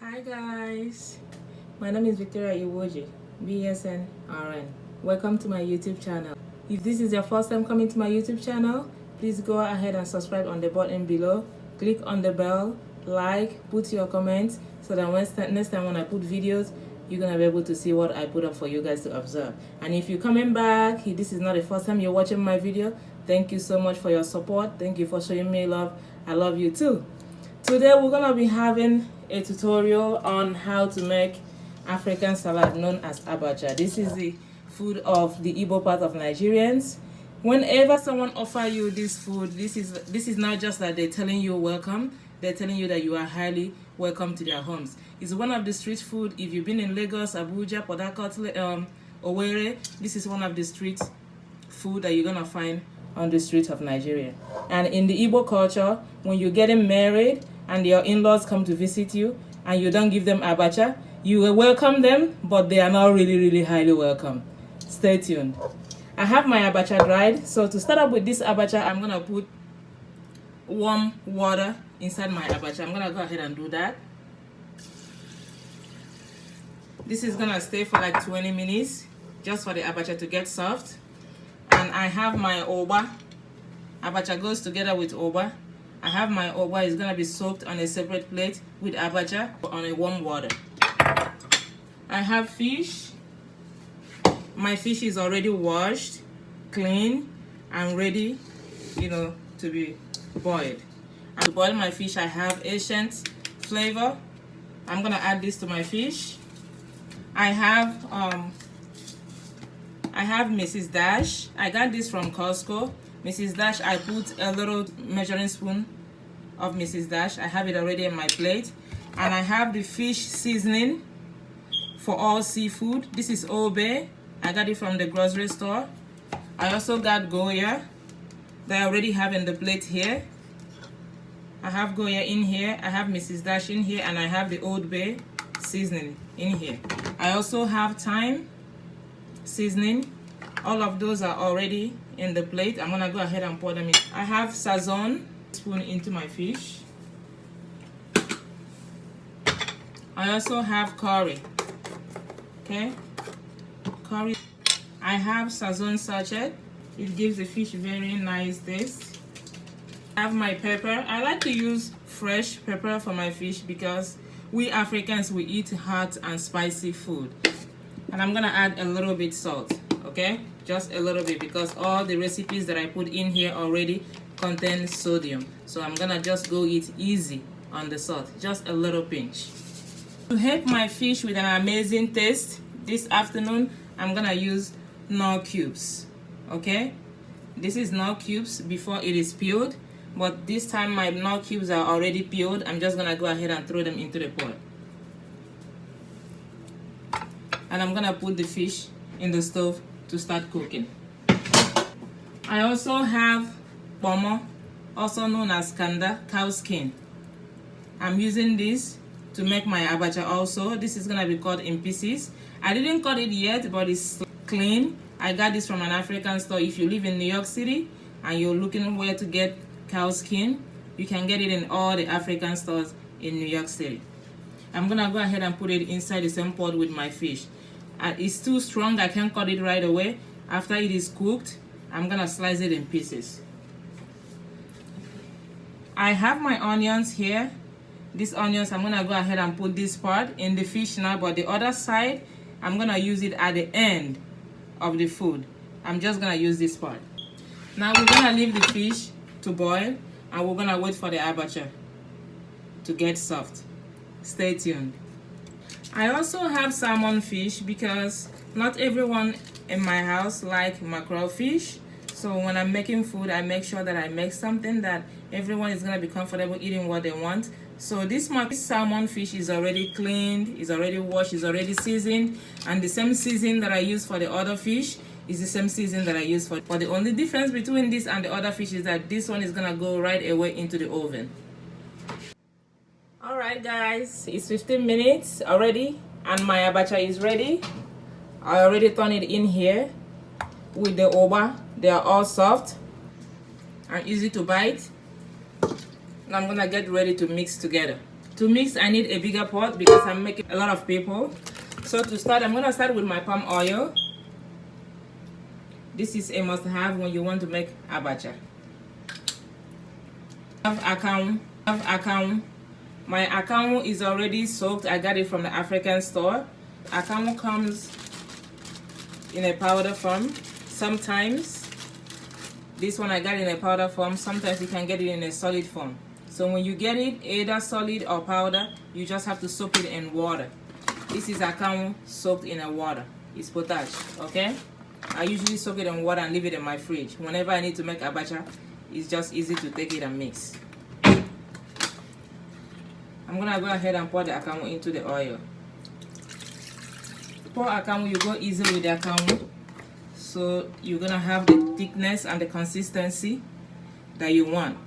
Hi guys, my name is Victoria Iwoji, BSN RN. Welcome to my YouTube channel. If this is your first time coming to my YouTube channel, please go ahead and subscribe on the button below. Click on the bell, like, put your comments so that next time when I put videos, you're gonna be able to see what I put up for you guys to observe. And if you're coming back, if this is not the first time you're watching my video, thank you so much for your support. Thank you for showing me love. I love you too. Today we're gonna be having a tutorial on how to make African salad known as Abacha. This is the food of the Igbo part of Nigerians. Whenever someone offers you this food, this is not just that they're telling you welcome, they're telling you that you are highly welcome to their homes. It's one of the street food. If you've been in Lagos, Abuja, Port Harcourt, Owerri, this is one of the street food that you're gonna find on the streets of Nigeria. And in the Igbo culture, when you're getting married and your in-laws come to visit you and you don't give them abacha, you will welcome them, but they are not really highly welcome. Stay tuned. I have my abacha dried, so to start up with this abacha, I'm gonna put warm water inside my abacha. I'm gonna go ahead and do that. This is gonna stay for like 20 minutes just for the abacha to get soft. And I have my oba. Abacha goes together with oba. I have my oba. It's gonna be soaked on a separate plate with abacha on a warm water. I have fish. My fish is already washed, clean, and ready, to be boiled. And to boil my fish, I have ancient flavor. I'm gonna add this to my fish. I have Mrs. Dash. I got this from Costco. Mrs. Dash, I put a little measuring spoon of Mrs. Dash. I have it already in my plate. And I have the fish seasoning for all seafood. This is Obe. I got it from the grocery store. I also got Goya that I already have in the plate here. I have Goya in here. I have Mrs. Dash in here. And I have the Old Bay seasoning in here. I also have thyme seasoning. All of those are already in the plate. I'm gonna go ahead and pour them in. I have sazon spoon into my fish. I also have curry. Okay, curry. I have sazon sachet. It gives the fish very nice taste. I have my pepper. I like to use fresh pepper for my fish because we Africans, we eat hot and spicy food. And I'm gonna add a little bit salt, okay? Just a little bit, because all the recipes that I put in here already contain sodium. So I'm gonna just go it easy on the salt, just a little pinch. To help my fish with an amazing taste, this afternoon, I'm gonna use Knorr cubes, okay? This is Knorr cubes before it is peeled, but this time my Knorr cubes are already peeled. I'm just gonna go ahead and throw them into the pot. And I'm gonna put the fish in the stove to start cooking. I also have pomo, also known as kanda, cow skin. I'm using this to make my abacha also. This is gonna be cut in pieces. I didn't cut it yet, but it's clean. I got this from an African store. If you live in New York City and you're looking where to get cow skin, you can get it in all the African stores in New York City. I'm gonna go ahead and put it inside the same pot with my fish. It's too strong, I can't cut it right away. After it is cooked, I'm gonna slice it in pieces. I have my onions here. These onions, I'm gonna go ahead and put this part in the fish now, but the other side, I'm gonna use it at the end of the food. I'm just gonna use this part. Now we're gonna leave the fish to boil, and we're gonna wait for the abacha to get soft. Stay tuned. I also have salmon fish because not everyone in my house like mackerel fish. So when I'm making food, I make sure that I make something that everyone is gonna be comfortable eating what they want. So this salmon fish is already cleaned, is already washed, is already seasoned, and the same seasoning that I use for the other fish is the same seasoning that I use for. But the only difference between this and the other fish is that this one is gonna go right away into the oven. Alright guys, it's 15 minutes already and my abacha is ready. I already turned it in here with the oba. They are all soft and easy to bite. Now I'm gonna get ready to mix together. To mix, I need a bigger pot because I'm making a lot of people. So to start, I'm going to start with my palm oil. This is a must-have when you want to make abacha. I have akamu. My akamu is already soaked. I got it from the African store. Akamu comes in a powder form. Sometimes this one I got in a powder form. Sometimes you can get it in a solid form. So when you get it, either solid or powder, you just have to soak it in water. This is akamu soaked in a water. It's potage, okay? I usually soak it in water and leave it in my fridge. Whenever I need to make abacha, it's just easy to take it and mix. I'm gonna go ahead and pour the akamu into the oil. Pour akamu, you go easy with the akamu. So you're gonna have the thickness and the consistency that you want.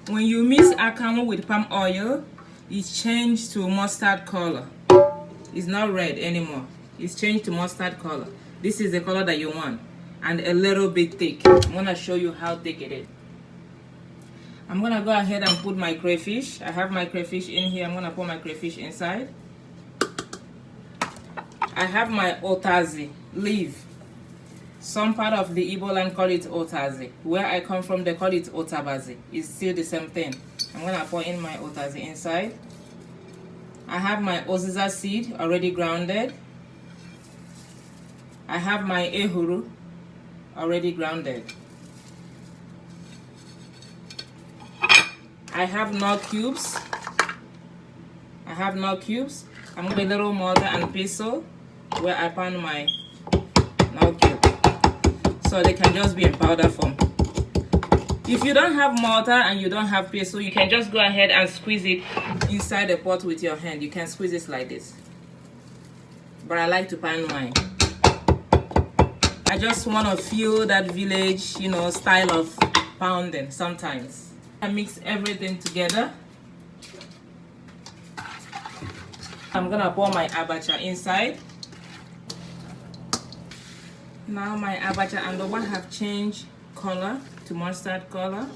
When you mix akamu with palm oil, it's changed to mustard color. It's not red anymore. It's changed to mustard color. This is the color that you want, and a little bit thick. I'm gonna show you how thick it is. I'm gonna go ahead and put my crayfish. I have my crayfish in here. I'm gonna put my crayfish inside. I have my otazi leaf. Some part of the Igbo land call it otazi. Where I come from, they call it otabazi. It's still the same thing. I'm gonna pour in my otazi inside. I have my oziza seed already grounded. I have my ehuru already grounded. I have nut cubes. I'm going to a little mortar and pestle where I pound my nut cube, so they can just be in powder form. If you don't have mortar and you don't have pestle, you can just go ahead and squeeze it inside the pot with your hand. You can squeeze it like this, but I like to pound mine. I just want to feel that village, you know, style of pounding sometimes. I mix everything together. I'm gonna pour my abacha inside. Now my abacha and the one have changed color to mustard color.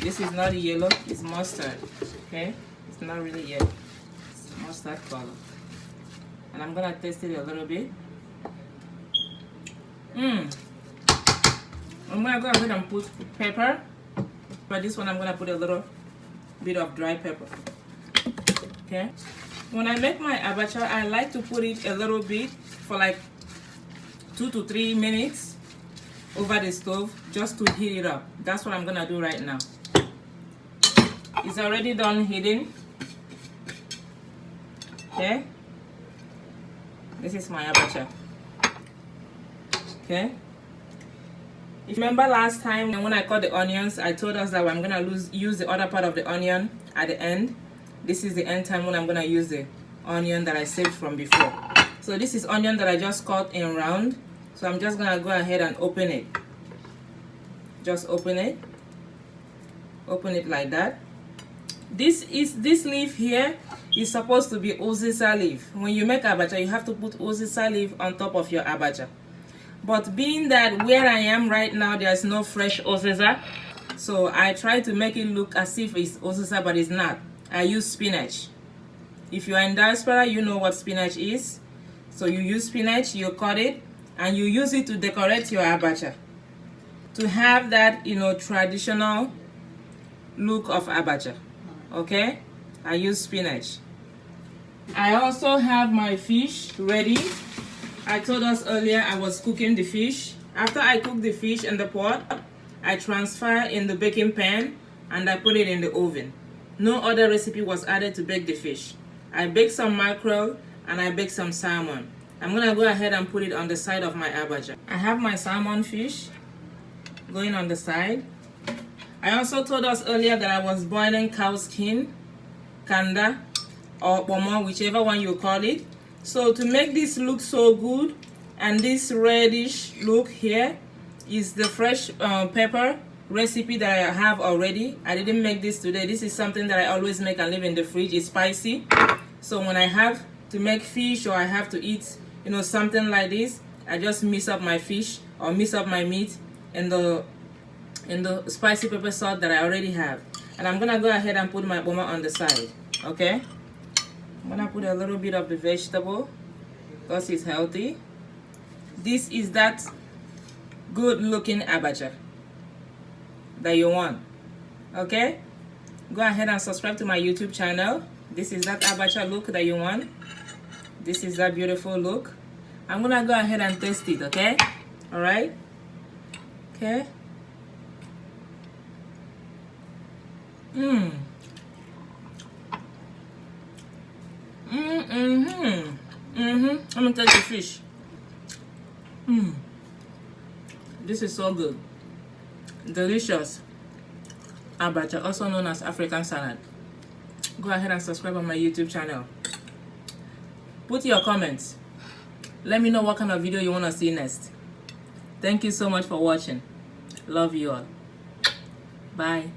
This is not yellow, it's mustard. Okay, it's not really yellow, it's mustard color. And I'm gonna taste it a little bit. I'm gonna go ahead and put pepper, but this one I'm gonna put a little bit of dry pepper. Okay, when I make my abacha, I like to put it a little bit for like 2 to 3 minutes over the stove just to heat it up. That's what I'm gonna do right now. It's already done heating. Okay, this is my abacha. Okay, if you remember last time when I cut the onions, I told us that I'm gonna use the other part of the onion at the end. This is the end time when I'm gonna use the onion that I saved from before. So this is onion that I just cut in round. So I'm just gonna go ahead and open it. Just open it like that. This leaf here is supposed to be uziza leaf. When you make abacha, you have to put uziza leaf on top of your abacha. But being that where I am right now, there's no fresh uziza, so I try to make it look as if it's uziza, but it's not. I use spinach. If you're in diaspora, you know what spinach is. So you use spinach, you cut it, and you use it to decorate your abacha, to have that, you know, traditional look of abacha. Okay, I use spinach. I also have my fish ready. I told us earlier I was cooking the fish. After I cook the fish in the pot, I transfer in the baking pan and I put it in the oven. No other recipe was added to bake the fish. I baked some mackerel and I baked some salmon. I'm gonna go ahead and put it on the side of my abacha. I have my salmon fish going on the side. I also told us earlier that I was boiling cow skin, kanda, or pomo, whichever one you call it. So to make this look so good, and this reddish look here is the fresh pepper recipe that I have already. I didn't make this today. This is something that I always make and leave in the fridge. It's spicy. So when I have to make fish or I have to eat, you know, something like this, I just mix up my fish or mix up my meat in the spicy pepper salt that I already have. And I'm gonna go ahead and put my boma on the side. Okay, I'm gonna put a little bit of the vegetable because it's healthy. This is that good looking abacha that you want. Okay, go ahead and subscribe to my YouTube channel. This is that abacha look that you want. This is that beautiful look. I'm gonna go ahead and taste it. Okay, all right. Okay. Let me taste the fish. This is so good. Delicious abacha, also known as African salad. Go ahead and subscribe on my YouTube channel. Put your comments. Let me know what kind of video you want to see next. Thank you so much for watching. Love you all. Bye.